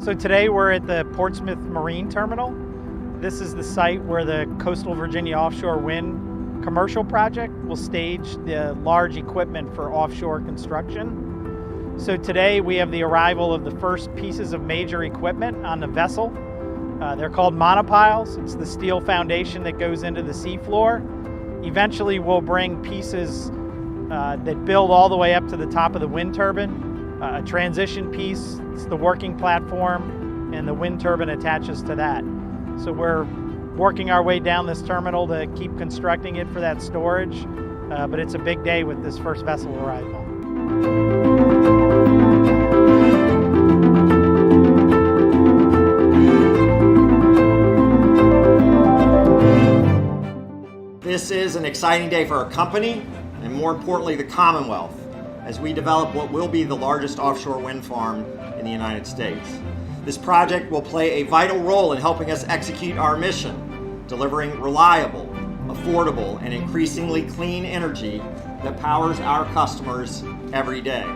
So today we're at the Portsmouth Marine Terminal. This is the site where the Coastal Virginia Offshore Wind commercial project will stage the large equipment for offshore construction. So today we have the arrival of the first pieces of major equipment on the vessel. They're called monopiles. It's the steel foundation that goes into the seafloor. Eventually we'll bring pieces that build all the way up to the top of the wind turbine. A transition piece, it's the working platform, and the wind turbine attaches to that. So we're working our way down this terminal to keep constructing it for that storage, but it's a big day with this first vessel arrival. This is an exciting day for our company, and more importantly, the Commonwealth, as we develop what will be the largest offshore wind farm in the United States. This project will play a vital role in helping us execute our mission, delivering reliable, affordable, and increasingly clean energy that powers our customers every day.